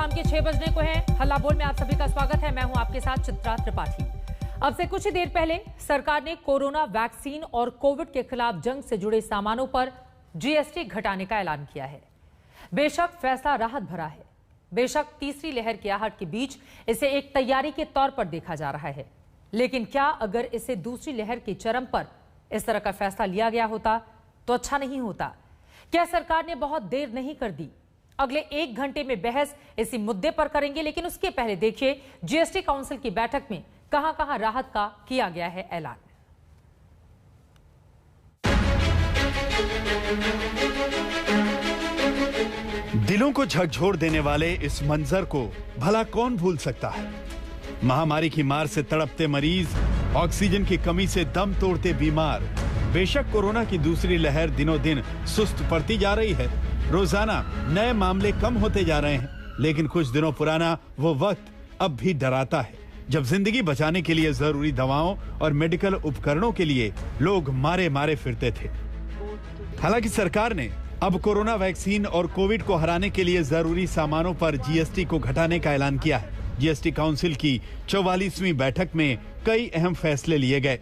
शाम के 6 बजने को है। हल्ला बोल में आप सभी का स्वागत है। मैं हूं आपके साथ चित्रा त्रिपाठी। अब से कुछ ही देर पहले सरकार ने कोरोना वैक्सीन और कोविड के खिलाफ जंग से जुड़े सामानों पर जीएसटी घटाने का ऐलान किया है। बेशक फैसला राहत भरा है, बेशक तीसरी लहर की आहट के बीच इसे एक तैयारी के तौर पर देखा जा रहा है, लेकिन क्या अगर इसे दूसरी लहर के चरम पर इस तरह का फैसला लिया गया होता तो अच्छा नहीं होता? क्या सरकार ने बहुत देर नहीं कर दी? अगले 1 घंटे में बहस इसी मुद्दे पर करेंगे, लेकिन उसके पहले देखिए जीएसटी काउंसिल की बैठक में कहां-कहां राहत का किया गया है ऐलान। दिलों को झकझोर देने वाले इस मंजर को भला कौन भूल सकता है। महामारी की मार से तड़पते मरीज, ऑक्सीजन की कमी से दम तोड़ते बीमार। बेशक कोरोना की दूसरी लहर दिनों दिन सुस्त पड़ती जा रही है, रोजाना नए मामले कम होते जा रहे हैं, लेकिन कुछ दिनों पुराना वो वक्त अब भी डराता है जब जिंदगी बचाने के लिए जरूरी दवाओं और मेडिकल उपकरणों के लिए लोग मारे मारे फिरते थे। हालांकि सरकार ने अब कोरोना वैक्सीन और कोविड को हराने के लिए जरूरी सामानों पर जीएसटी को घटाने का ऐलान किया है। जीएसटी काउंसिल की 44वीं बैठक में कई अहम फैसले लिए गए।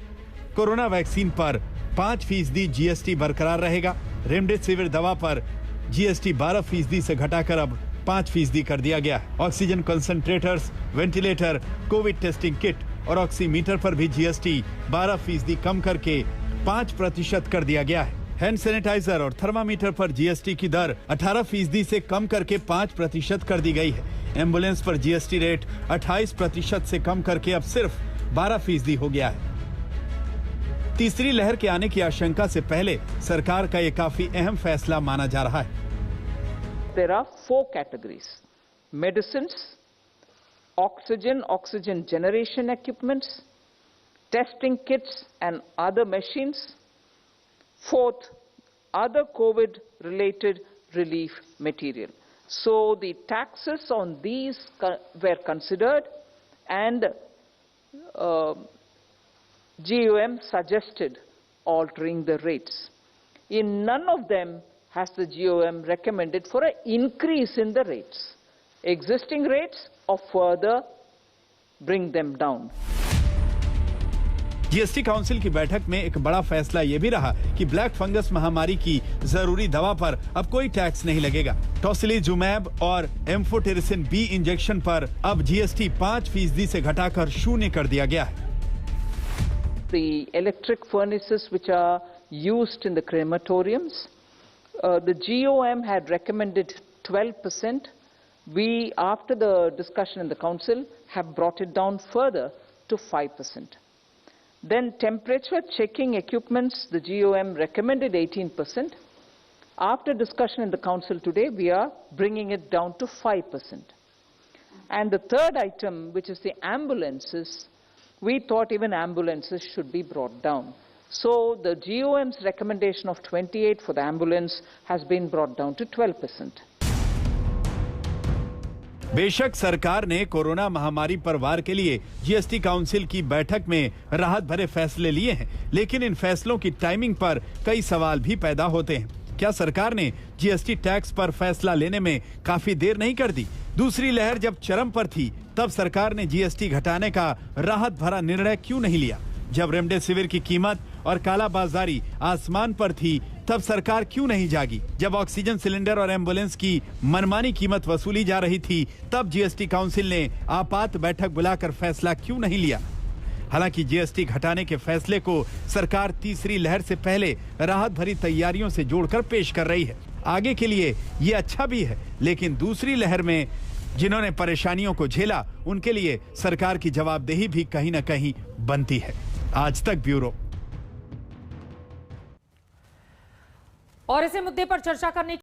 कोरोना वैक्सीन पर 5% जीएसटी बरकरार रहेगा। रेमडेसिविर दवा पर जीएसटी 12% से घटाकर अब 5% कर दिया गया है। Oxygen concentrators, ventilator, Covid testing kit और ऑक्सीमीटर पर भी जीएसटी 12% कम करके 5% कर दिया गया है। हैंड सैनिटाइजर और थर्मामीटर पर जीएसटी की दर 18% से कम करके 5% कर दी गई है। एम्बुलेंस पर जीएसटी रेट 28% से कम करके अब सिर्फ 12% हो गया है। तीसरी लहर के आने की आशंका से पहले सरकार का ये काफी अहम फैसला माना जा रहा है। There are 4 categories: medicines, oxygen generation equipments, testing kits and other machines. Fourth, other COVID-related relief material. So the taxes on these were considered, and GOM suggested altering the rates. In none of them has the GOM recommended for an increase in the rates, existing rates, or further bring them down. GST council की बैठक में एक बड़ा फैसला ये भी रहा कि ब्लैक फंगस महामारी की जरूरी दवा पर अब कोई टैक्स नहीं लगेगा। टोसिलीजुमैब और एम्फोटेरिसिन बी इंजेक्शन पर अब जीएसटी 5% से घटाकर 0 कर दिया गया है। The electric furnaces which are used in the crematoriums, the GOM had recommended 12%. We, after the discussion in the council, have brought it down further to 5%. Then temperature checking equipments, the GOM recommended 18%. After discussion in the council today, we are bringing it down to 5%. And the third item, which is the ambulances, we thought even ambulances should be brought down. So the GOM's recommendation of 28 for the ambulance has been brought down to 12%. बेशक सरकार ने corona महामारी पर वार के लिए GST council की बैठक में राहत भरे फैसले लिए हैं, लेकिन इन फैसलों की टाइमिंग पर कई सवाल भी पैदा होते हैं। क्या सरकार ने जीएसटी टैक्स पर फैसला लेने में काफी देर नहीं कर दी? दूसरी लहर जब चरम पर थी तब सरकार ने जीएसटी घटाने का राहत भरा निर्णय क्यों नहीं लिया? जब रेमडेसिविर की कीमत और कालाबाजारी आसमान पर थी तब सरकार क्यों नहीं जागी? जब ऑक्सीजन सिलेंडर और एम्बुलेंस की मनमानी कीमत वसूली जा रही थी तब जीएसटी काउंसिल ने आपात बैठक बुलाकर फैसला क्यों नहीं लिया? हालांकि जीएसटी घटाने के फैसले को सरकार तीसरी लहर से पहले राहत भरी तैयारियों से जोड़कर पेश कर रही है। आगे के लिए ये अच्छा भी है, लेकिन दूसरी लहर में जिन्होंने परेशानियों को झेला उनके लिए सरकार की जवाबदेही भी कहीं न कहीं बनती है। आज तक ब्यूरो। और इसी मुद्दे पर चर्चा करने